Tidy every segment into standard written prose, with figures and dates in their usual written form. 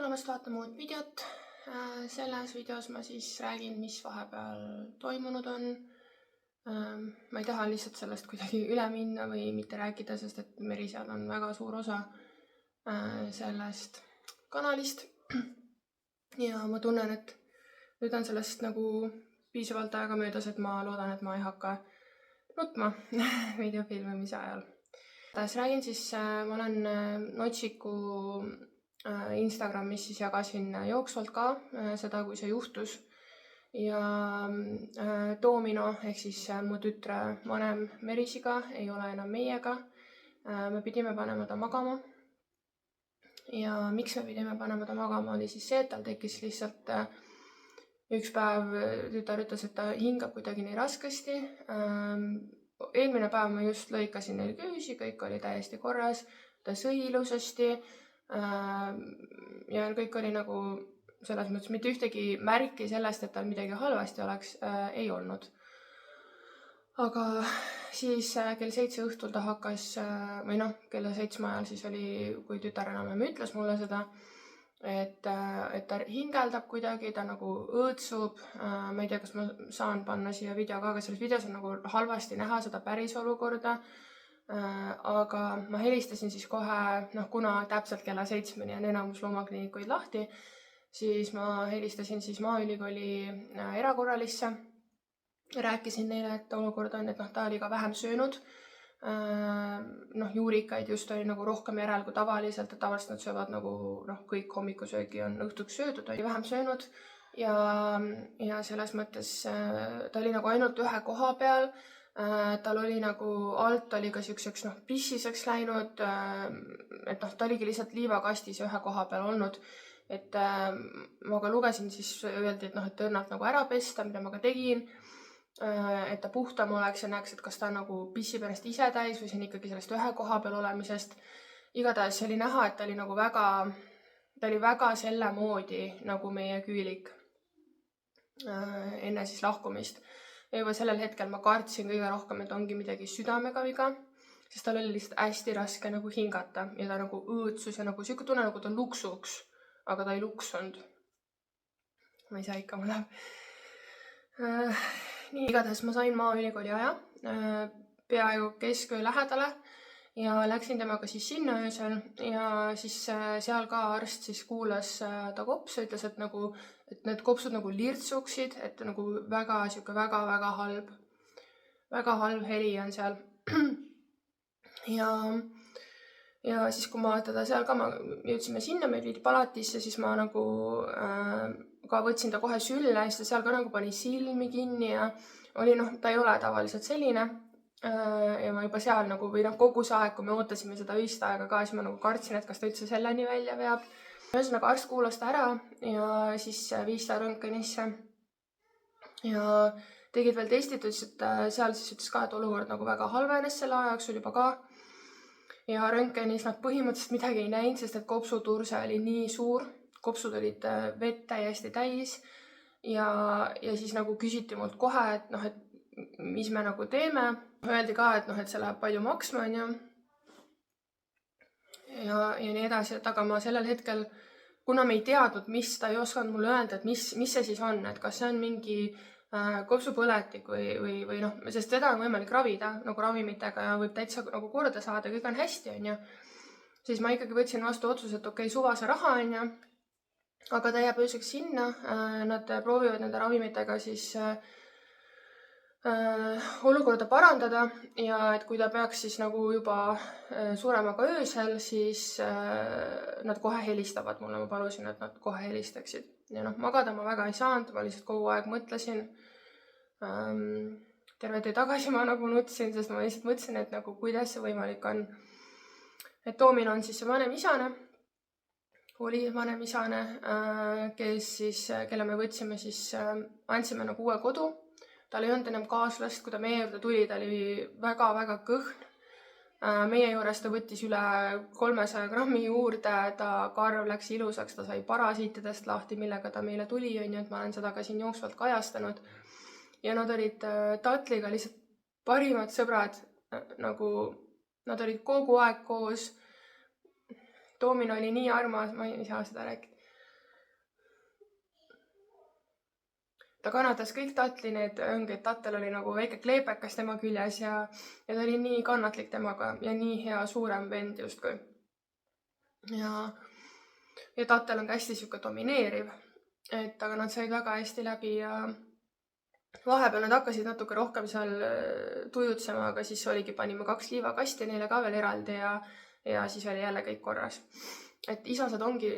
tulemast vaatama uut videot. Selles videos ma siis räägin, mis vahepeal toimunud on. Ma ei taha lihtsalt sellest kuidagi üle minna või mitte rääkida, sest et Merisead on väga suur osa sellest kanalist. Ja ma tunnen, et nüüd on sellest nagu piisavalt aega möödas, et ma loodan, et ma ei hakka nutma videofilmimise ajal. Räägin siis, ma olen Notsiku Instagramis siis jagasin jooksvalt ka seda, kui see juhtus. Ja Domino ehk siis mu tütre vanem Merisiga ei ole enam meiega. Me pidime panema ta magama. Ja miks me pidime panema ta magama oli siis see, et tal tekkis lihtsalt üks päev tütar ütles, et ta hingab kuidagi nii raskesti. Eelmine päev ma just lõikasin neil küüsi, kõik oli täiesti korras, ta sõi ilusasti ja kõik oli nagu selles mõttes mitte ühtegi märki sellest, et tal midagi halvasti oleks, ei olnud. Aga siis kell 7 õhtul ta hakkas, või kella 7 ajal siis oli, kui tütar enam ütles mulle seda, et ta hingeldab kuidagi, ta nagu õõtsub. Ma ei tea, kas ma saan panna siia video ka, aga selles videos on nagu halvasti näha seda päris olukorda. Aga ma helistasin siis kohe, kuna täpselt kella 7-ni on enamus loomakliinikuid lahti, siis ma helistasin siis Maaülikooli erakorralisse. Rääkisin neile, et olukord on, et ta oli ka vähem söönud. Juurikaid just oli nagu rohkem järel kui tavaliselt, et tavaliselt nad söövad nagu kõik hommikusöögi on õhtuks söödud, oli vähem söönud ja selles mõttes ta oli nagu ainult ühe koha peal, tal oli nagu alt oli ka siukseks pissiseks läinud, et ta oligi lihtsalt liivakastis ühe koha peal olnud, et ma ka lugesin, siis öeldi, et tõrnalt nagu ära pesta, mida ma ka tegin, et ta puhtam oleks ja näeks, et kas ta nagu pissib ennast ise täis või see on ikkagi sellest ühe koha peal olemisest. Igatahes oli näha, et ta oli nagu väga selle moodi nagu meie küülik enne siis lahkumist. Ja juba sellel hetkel ma kartsin kõige rohkem, et ongi midagi südamega viga, sest tal oli lihtsalt hästi raske nagu hingata ja ta nagu õõtsus ja nagu siuke tunne, nagu ta luksuks, aga ta ei luksunud. Ma ei saa ikka, ma läheb. Nii, igatahes ma sain Maaülikooli aja peaaegu kesköö lähedale ja läksin temaga siis sinna öösel ja siis seal ka arst siis kuulas ta kopsu, ütles, et need kopsud nagu lirtsuksid, et nagu väga halb heli on seal. Ja siis, kui ma teda seal ka, jõudsime sinna, me viidi palatisse, siis ma nagu ka võtsin ta kohe sülle ja siis ta seal ka nagu pani silmi kinni ja oli ta ei ole tavaliselt selline. Ja ma juba seal nagu, või kogu see aeg, kui me ootasime seda öist aega ka, siis ma nagu kartsin, et kas ta üldse selleni välja veab. Ühesõnaga arst kuulas ta ära ja siis viis ta röntgenisse ja tegid veel testid, ütles, et seal siis ütles ka, et olukord nagu väga halvenes selle aja jooksul juba ka. Ja röntgenis nad põhimõtteliselt midagi ei näinud, sest et kopsuturse oli nii suur, kopsud olid vett täiesti täis ja siis nagu küsiti mult kohe, et mis me nagu teeme. Öeldi ka, et see läheb palju maksma ja nii edasi, et aga ma sellel hetkel, kuna me ei teadnud, mis ta ei osanud mulle öelda, et mis see siis on, et kas see on mingi kopsupõletik või sest seda on võimalik ravida nagu ravimitega ja võib täitsa nagu korda saada, kõik on hästi, siis ma ikkagi võtsin vastu otsuse, et okei, suvase raha, aga ta jääb ööseks sinna, nad proovivad nende ravimitega siis olukorda parandada ja et kui ta peaks siis nagu juba surema ka öösel, siis nad kohe helistavad mulle, ma palusin, et nad kohe helistaksid. Ja magada ma väga ei saanud, ma lihtsalt kogu aeg mõtlesin. Terve töö tagasi ma nagu nutsin, sest ma lihtsalt mõtlesin, et nagu kuidas see võimalik on. Et Domino on siis see vanemisane, oli vanemisane, kelle me võtsime siis, andsime nagu uue kodu. Tal ei olnud enam kaaslast, kui ta meie juurde tuli, ta oli väga kõhn. Meie juures ta võttis üle 300 grammi juurde, ta karv läks ilusaks, ta sai parasiitidest lahti, millega ta meile tuli, et ma olen seda ka siin jooksvalt kajastanud. Ja nad olid Tatliga lihtsalt parimad sõbrad, nagu nad olid kogu aeg koos. Domino oli nii armas, ma ei saa seda rääkida. ta kannatas kõik tatli, need ongi, et tattel oli nagu väike kleepekas tema küljes ja ta oli nii kannatlik temaga ja nii hea suurem vend justkui. Ja tattel on ka hästi sihuke domineeriv, et aga nad said väga hästi läbi ja vahepeal nad hakkasid natuke rohkem seal tujutsema, aga siis panime 2 liivakasti neile ka veel eraldi ja siis oli jälle kõik korras. Et isased ongi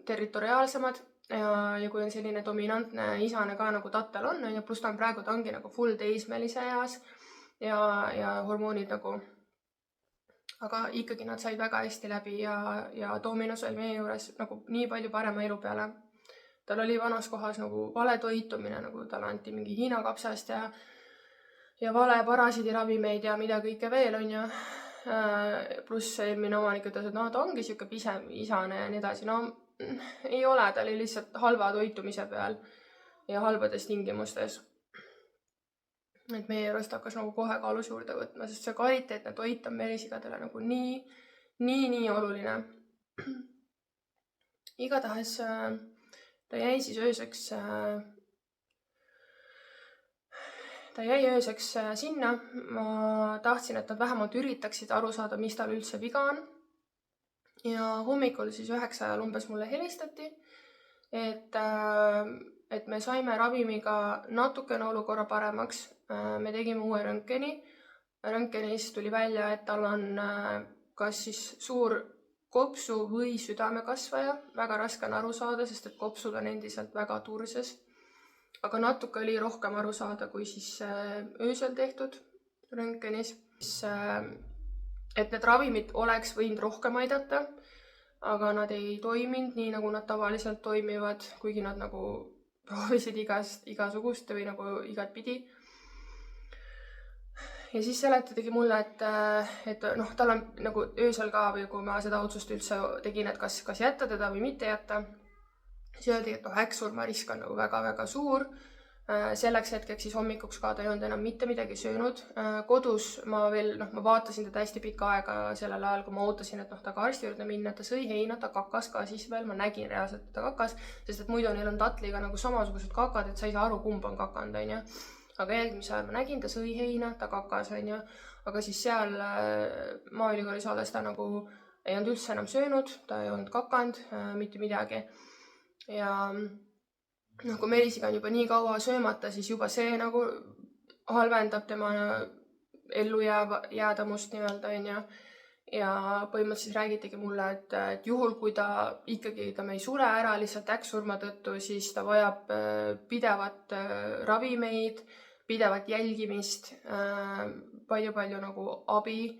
territoriaalsemad ja kui on selline dominantne isane ka nagu tattel on, ja pluss ta ongi nagu full teismelise eas ja hormoonid nagu, aga ikkagi nad said väga hästi läbi ja Dominos oli meie juures nagu nii palju parema elu peale. Tal oli vanas kohas nagu vale toitumine, nagu talle anti mingi Hiina kapsast ja vale parasiidiravimeid ja mida kõike veel on ja pluss eelmine omanik ütles, et ta ongi sihuke pisem isane ja nii edasi. No ei ole, ta oli lihtsalt halva toitumise peal ja halbades tingimustes. Et meie juurest hakkas nagu kohe kaalus juurde võtma, sest see kvaliteetne toit on merisigadele nagu nii oluline. Igatahes ta jäi siis ööseks sinna. Ma tahtsin, et nad vähemalt üritaksid aru saada, mis tal üldse viga on. Ja hommikul siis 9 ajal umbes mulle helistati, et me saime ravimiga natukene olukorra paremaks. Me tegime uue röntgeni. Röntgenis tuli välja, et tal on kas siis suur kopsu või südamekasvaja. Väga raske on aru saada, sest et kopsud on endiselt väga turses. Aga natuke oli rohkem aru saada, kui siis öösel tehtud röntgenis. Et need ravimid oleks võinud rohkem aidata, aga nad ei toiminud nii, nagu nad tavaliselt toimivad, kuigi nad nagu proovisid igasugust või nagu igat pidi. Ja siis seletadigi mulle, et tal on nagu öösel ka või kui ma seda otsust üldse tegin, et kas jätta teda või mitte jätta, siis öeldi, et äkksurmarisk on nagu väga-väga suur. Selleks hetkeks siis hommikuks ka ta ei olnud enam mitte midagi söönud. Kodus ma vaatasin teda hästi pikka aega sellel ajal, kui ma ootasin, et ta ka arsti juurde minna, ta sõi heina, ta kakas ka siis veel, ma nägin reaalselt, et ta kakas, sest et muidu neil on tatliga nagu samasugused kakad, et sa ei saa aru, kumb on kakanud, on ju. Aga jälgimise ajal ma nägin, ta sõi heina, ta kakas, on ju. Aga siis seal Maaülikoolis olles ta nagu ei olnud üldse enam söönud, ta ei olnud kakanud, mitte midagi. Ja kui merisiga on juba nii kaua söömata, siis juba see nagu halvendab tema ellujäädamust nii-öelda, on ju. Ja põhimõtteliselt räägitigi mulle, et juhul, kui ta ikkagi ei sure ära lihtsalt äkksurma tõttu, siis ta vajab pidevat ravimeid, pidevat jälgimist, palju nagu abi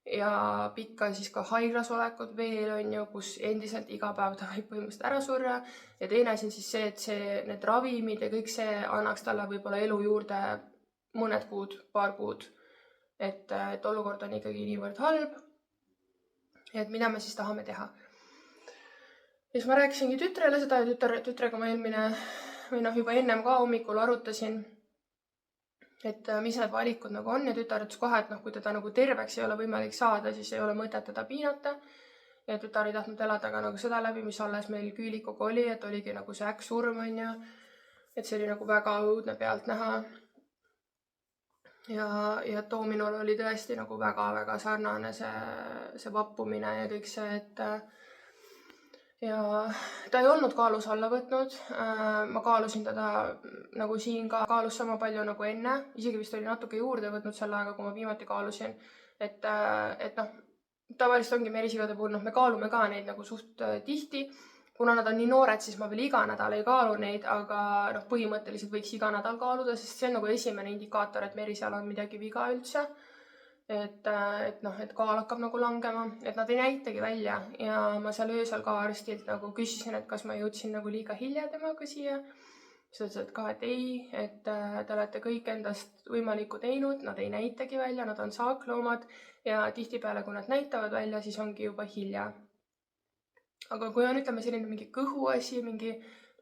ja pikka siis ka haiglas olekut veel on ju, kus endiselt iga päev ta võib põhimõtteliselt ära surra. Ja teine asi on siis see, et need ravimid ja kõik see annaks talle võib-olla elu juurde mõned kuud, paar kuud. Et olukord on ikkagi niivõrd halb. Et mida me siis tahame teha. Ja siis ma rääkisingi tütrele seda ja tütrega ma juba ennem ka hommikul arutasin, et mis need valikud nagu on ja tütar ütles kohe, et kui teda nagu terveks ei ole võimalik saada, siis ei ole mõtet teda piinata. Ja tütar ei tahtnud elada ka nagu seda läbi, mis alles meil küülikuga oli, et oligi nagu see äkksurm on ja et see oli nagu väga õudne pealt näha. Ja Dominol oli tõesti nagu väga-väga sarnane see vappumine ja kõik see, ja ta ei olnud kaalus alla võtnud. Ma kaalusin teda nagu siin ka kaalus sama palju nagu enne, isegi vist oli natuke juurde võtnud selle aega, kui ma viimati kaalusin, et tavaliselt ongi merisigade puhul, me kaalume ka neid nagu suht tihti. Kuna nad on nii noored, siis ma veel iga nädal ei kaalu neid, aga põhimõtteliselt võiks iga nädal kaaluda, sest see on nagu esimene indikaator, et merisjal on midagi viga üldse. Et kaal hakkab nagu langema, et nad ei näitagi välja ja ma seal öösel ka arstilt nagu küsisin, et kas ma jõudsin nagu liiga hilja temaga siia. Siis ütles, et ka, et ei, et te olete kõik endast võimalikku teinud, nad ei näitagi välja, nad on saakloomad ja tihtipeale, kui nad näitavad välja, siis ongi juba hilja. Aga kui on selline mingi kõhuasi, mingi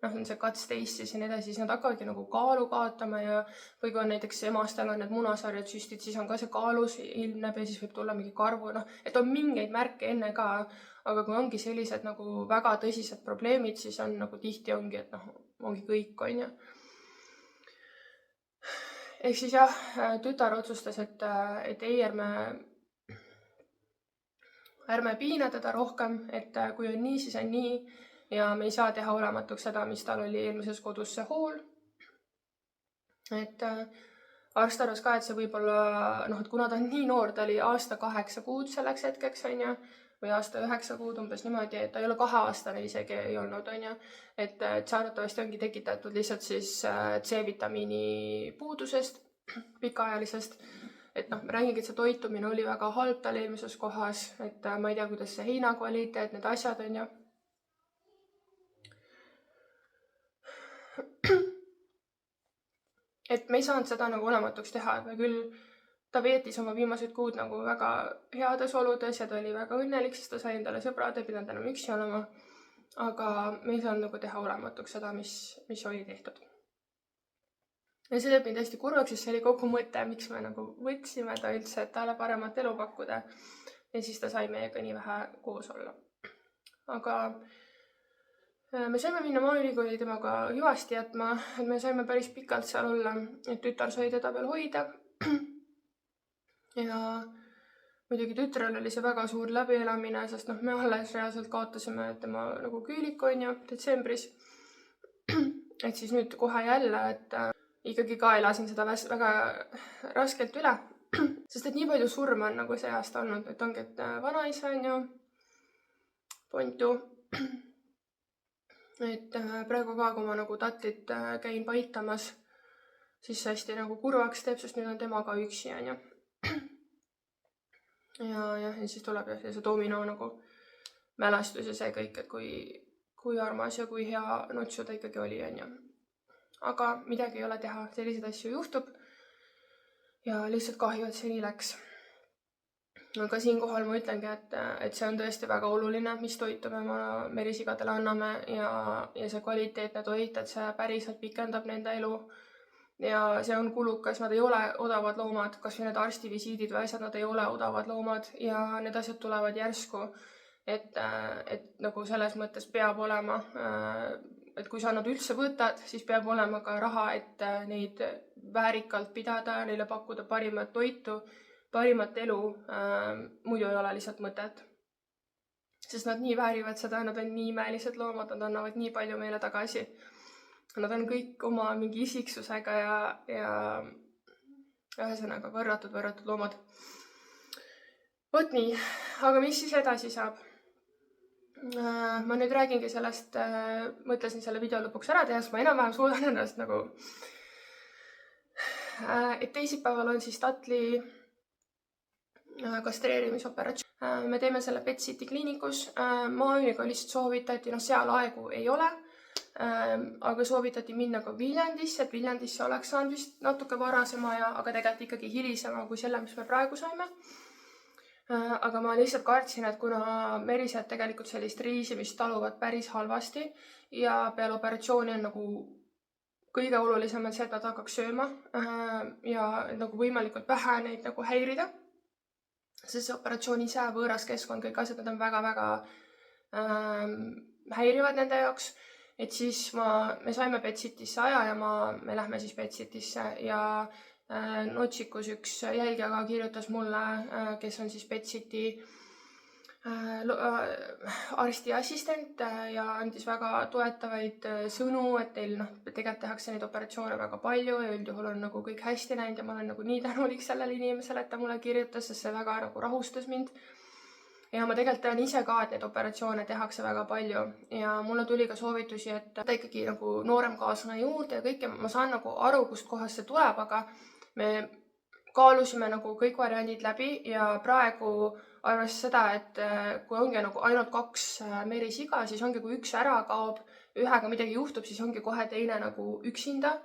see cuts taste ja nii edasi, siis nad hakkavadki nagu kaalu kaotama ja või kui on näiteks emastel on need munasarjad süstid, siis on ka see kaalus ilmneb ja siis võib tulla mingi karvu, et on mingeid märke enne ka, aga kui ongi sellised nagu väga tõsised probleemid, siis on nagu tihti ongi, et ongi kõik, on ju. ehk siis jah, tütar otsustas, et ei, ärme piina teda rohkem, et kui on nii, siis on nii ja me ei saa teha olematuks seda, mis tal oli eelmises kodus see hool. Et arst arvas ka, et see võib olla, et kuna ta on nii noor, ta oli aasta 8 kuud selleks hetkeks, on ju, või aasta 9 kuud umbes niimoodi, et ta ei ole 2-aastane isegi ei olnud, on ju. Et see arvatavasti ongi tekitatud lihtsalt siis C-vitamiini puudusest, pikaajalisest. Et ma räägingi, et see toitumine oli väga halb tal eelmises kohas, et ma ei tea, kuidas see heina kvaliteet, need asjad on ju. Et me ei saanud seda nagu olematuks teha, et me küll, ta veetis oma viimased kuud nagu väga heades oludes ja ta oli väga õnnelik, sest ta sai endale sõbrad, ei pidanud enam üksi olema. Aga me ei saanud nagu teha olematuks seda, mis oli tehtud. Ja see teeb mind hästi kurvaks, sest see oli kogu mõte, miks me nagu võtsime ta üldse, et talle paremat elu pakkuda. Ja siis ta sai meiega nii vähe koos olla. Aga me saime minna Maaülikooli temaga hüvasti jätma, et me saime päris pikalt seal olla, et tütar sai teda veel hoida. Ja muidugi tütrel oli see väga suur läbielamine, sest me alles reaalselt kaotasime tema nagu küüliku, on ju, detsembris. Et siis nüüd kohe jälle, et ikkagi ka elasin seda väga raskelt üle. Sest et nii palju surma on nagu see aasta olnud, et ongi, et vanaisa on ju, Pontu. Et praegu ka, kui ma nagu tatlit käin paitamas, siis hästi nagu kurvaks teeb, sest nüüd on tema ka üksi, on ju. Ja siis tuleb ja see domino nagu mälestus ja see kõik, et kui armas ja kui hea nutsu ta ikkagi oli, on ju. Aga midagi ei ole teha, selliseid asju juhtub. Ja lihtsalt kahju, et see nii läks. Aga siinkohal ma ütlengi, et see on tõesti väga oluline, mis toitu me oma merisigadele anname ja see kvaliteetne toit, et see päriselt pikendab nende elu. Ja see on kulukas, nad ei ole odavad loomad, kas või need arstivisiidid või asjad, nad ei ole odavad loomad ja need asjad tulevad järsku. Et nagu selles mõttes peab olema, et kui sa nad üldse võtad, siis peab olema ka raha, et neid väärikalt pidada, neile pakkuda parimat toitu, parimat elu, muidu ei ole lihtsalt mõtet. Sest nad nii väärivad seda, nad on nii imelised loomad, nad annavad nii palju meile tagasi. Nad on kõik oma mingi isiksusega ja ühesõnaga võrratud loomad. Vot nii, aga mis siis edasi saab? Ma nüüd räägingi sellest, mõtlesin selle video lõpuks ära teha, sest ma enam-vähem suudan ennast nagu, et teisipäeval on siis tatli kastreerimisoperatsioon. Me teeme selle Pet City kliinikus. Maaülikoolist soovitati, seal aegu ei ole, aga soovitati minna ka Viljandisse, et Viljandisse oleks saanud vist natuke varasema aga tegelikult ikkagi hilisema kui selle, mis me praegu saime. Aga ma lihtsalt kartsin, et kuna merised tegelikult sellist reisimist taluvad päris halvasti ja peale operatsiooni on nagu kõige olulisem see, et nad hakkaks sööma ja nagu võimalikult vähe neid nagu häirida. Sest see operatsioon ise, võõras keskkond, kõik asjad, nad on väga-väga häirivad nende jaoks. Et siis me saime Pet Citysse aja ja me lähme siis Pet Citysse ja Notsikus üks jälgija ka kirjutas mulle, kes on siis Pet City arsti assistent ja andis väga toetavaid sõnu, et teil tegelikult tehakse neid operatsioone väga palju ja üldjuhul on nagu kõik hästi näinud ja ma olen nagu nii tänulik sellele inimesele, et ta mulle kirjutas, sest see väga nagu rahustas mind. Ja ma tegelikult tean ise ka, et neid operatsioone tehakse väga palju ja mulle tuli ka soovitusi, et ta ikkagi nagu noorem kaaslane juurde ja kõike, ma saan nagu aru, kust kohast see tuleb, aga me kaalusime nagu kõik variandid läbi ja praegu arvas seda, et kui ongi nagu ainult 2 merisiga, siis ongi, kui üks ära kaob, ühega midagi juhtub, siis ongi kohe teine nagu üksinda.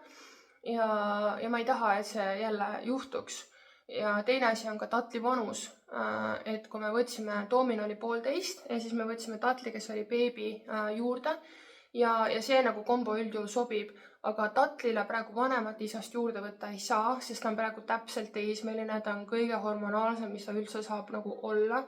Ja ma ei taha, et see jälle juhtuks. Ja teine asi on ka tatli vanus. Et kui me võtsime, Toomin oli 1,5 ja siis me võtsime tatli, kes oli beebi juurde ja see nagu kombo üldjuhul sobib. Aga tatlile praegu vanemat isast juurde võtta ei saa, sest ta on praegu täpselt teismeline, ta on kõige hormonaalsem, mis ta üldse saab nagu olla.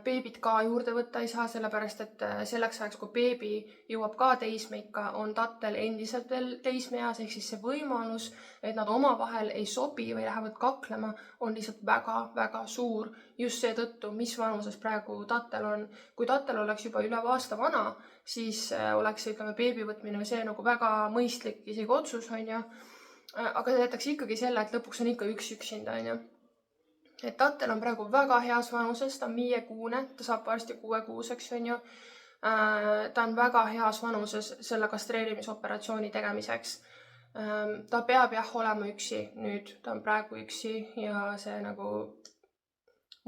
Beebit ka juurde võtta ei saa, sellepärast et selleks ajaks, kui beebi jõuab ka teismeikka, on tattel endiselt veel teismeeas, ehk siis see võimalus, et nad omavahel ei sobi või lähevad kaklema, on lihtsalt väga-väga suur. Just seetõttu, mis vanuses praegu tattel on. Kui tattel oleks juba üle aasta vana, siis oleks beebi võtmine see nagu väga mõistlik isegi otsus, on ju. Aga jätaks ikkagi selle, et lõpuks on ikka üksinda, on ju. Et tattel on praegu väga heas vanuses, ta on 5-kuune, ta saab varsti 6-kuuseks, on ju. Ta on väga heas vanuses selle kastreerimisoperatsiooni tegemiseks. Ta peab jah olema üksi nüüd, ta on praegu üksi ja see nagu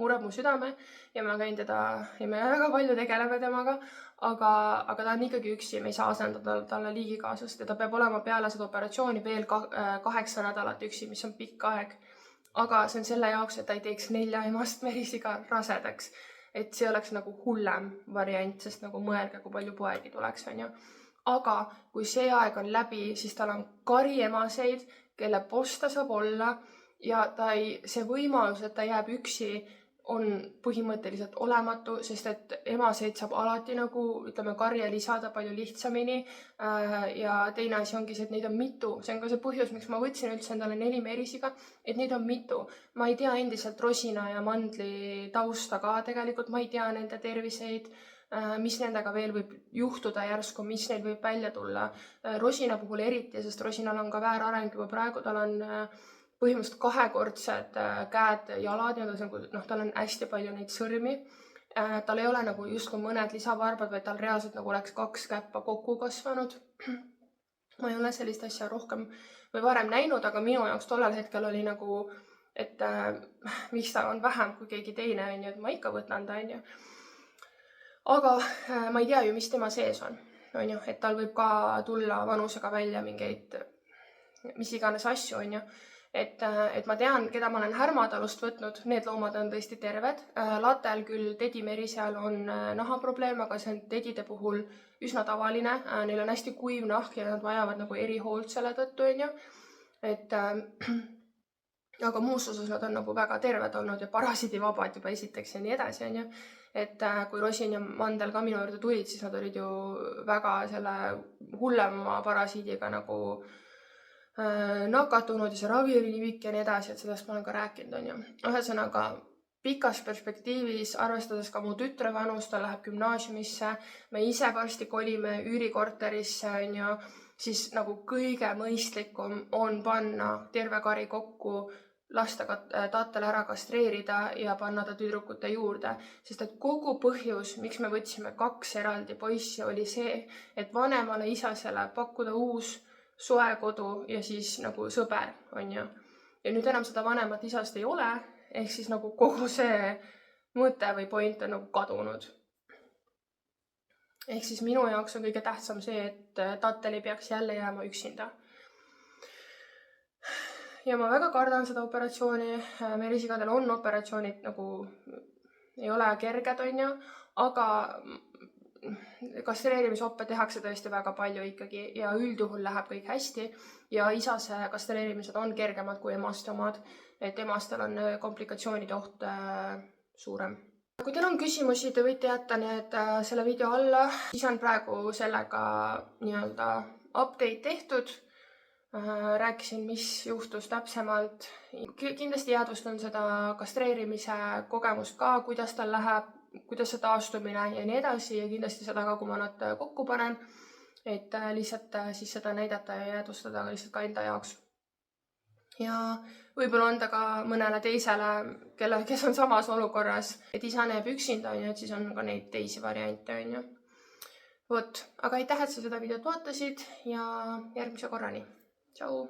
mureb mu südame ja ma käin teda ja me väga palju tegeleme temaga, aga ta on ikkagi üksi, me ei saa asendada talle liigikaaslast ja ta peab olema peale seda operatsiooni veel 8 nädalat üksi, mis on pikk aeg. Aga see on selle jaoks, et ta ei teeks 4 emast merisiga rasedaks. Et see oleks nagu hullem variant, sest nagu mõelge, kui palju poegi tuleks, on ju. Aga kui see aeg on läbi, siis tal on kari emaseid, kelle posta saab olla ja see võimalus, et ta jääb üksi, on põhimõtteliselt olematu, sest et emaseid saab alati nagu, ütleme, karja lisada palju lihtsamini. Ja teine asi ongi see, et neid on mitu. See on ka see põhjus, miks ma võtsin üldse endale 4 merisiga, et neid on mitu. Ma ei tea endiselt rosina ja mandli tausta ka tegelikult, ma ei tea nende terviseid, mis nendega veel võib juhtuda järsku, mis neil võib välja tulla. Rosina puhul eriti, sest rosinal on ka väärareng juba praegu, tal on põhimõtteliselt 2-kordsed käed, jalad ja tal on hästi palju neid sõrmi. Tal ei ole nagu justkui mõned lisavarbad, vaid tal reaalselt nagu oleks 2 käppa kokku kasvanud. Ma ei ole sellist asja rohkem või varem näinud, aga minu jaoks tollel hetkel oli nagu, et miks ta on vähem kui keegi teine, on ju, et ma ikka võtan ta, on ju. Aga ma ei tea ju, mis tema sees on ju, et tal võib ka tulla vanusega välja mingeid, mis iganes asju, on ju. Et ma tean, keda ma olen Härmadalust võtnud, need loomad on tõesti terved. Latel küll tedimerisel on nahaprobleem, aga see on tedide puhul üsna tavaline. Neil on hästi kuiv nahk ja nad vajavad nagu erihoolt selle tõttu, on ju. Aga muus osas nad on nagu väga terved olnud ja parasiidivabad juba esiteks ja nii edasi, on ju. Et kui rosin ja mandel ka minu juurde tulid, siis nad olid ju väga selle hullema parasiidiga nagu nakatunud ja see ravi oli nii pikk ja nii edasi, et sellest ma olen ka rääkinud, on ju. Ühesõnaga, pikas perspektiivis, arvestades ka mu tütre vanust, ta läheb gümnaasiumisse, me ise varsti kolime üürikorterisse, on ju, siis nagu kõige mõistlikum on panna terve kari kokku, lasta tattel ära kastreerida ja panna ta tüdrukute juurde. Sest et kogu põhjus, miks me võtsime 2 eraldi poissi, oli see, et vanemale isasele pakkuda uus soe kodu ja siis nagu sõber, on ju. Ja nüüd enam seda vanemat isast ei ole, ehk siis nagu kogu see mõte või point on nagu kadunud. Ehk siis minu jaoks on kõige tähtsam see, et tattel ei peaks jälle jääma üksinda. Ja ma väga kardan seda operatsiooni. Merisigadel on operatsioonid nagu ei ole kerged, on ju, aga kastreerimishoppe tehakse tõesti väga palju ikkagi ja üldjuhul läheb kõik hästi ja isase kastreerimised on kergemad kui emaste omad, et emastel on komplikatsioonide oht suurem. Kui teil on küsimusi, te võite jätta need selle video alla, siis on praegu sellega nii-öelda update tehtud. Rääkisin, mis juhtus täpsemalt. Kindlasti jäädvustan seda kastreerimise kogemust ka, kuidas tal läheb, kuidas see taastumine ja nii edasi ja kindlasti seda ka, kui ma nad kokku panen, et lihtsalt siis seda näidata ja jäädvustada lihtsalt ka enda jaoks. Ja võib-olla anda ka mõnele teisele, kes on samas olukorras, et isa näeb üksinda, et siis on ka neid teisi variante, on ju. Vot, aga aitäh, et sa seda videot vaatasid ja järgmise korrani. Tšau!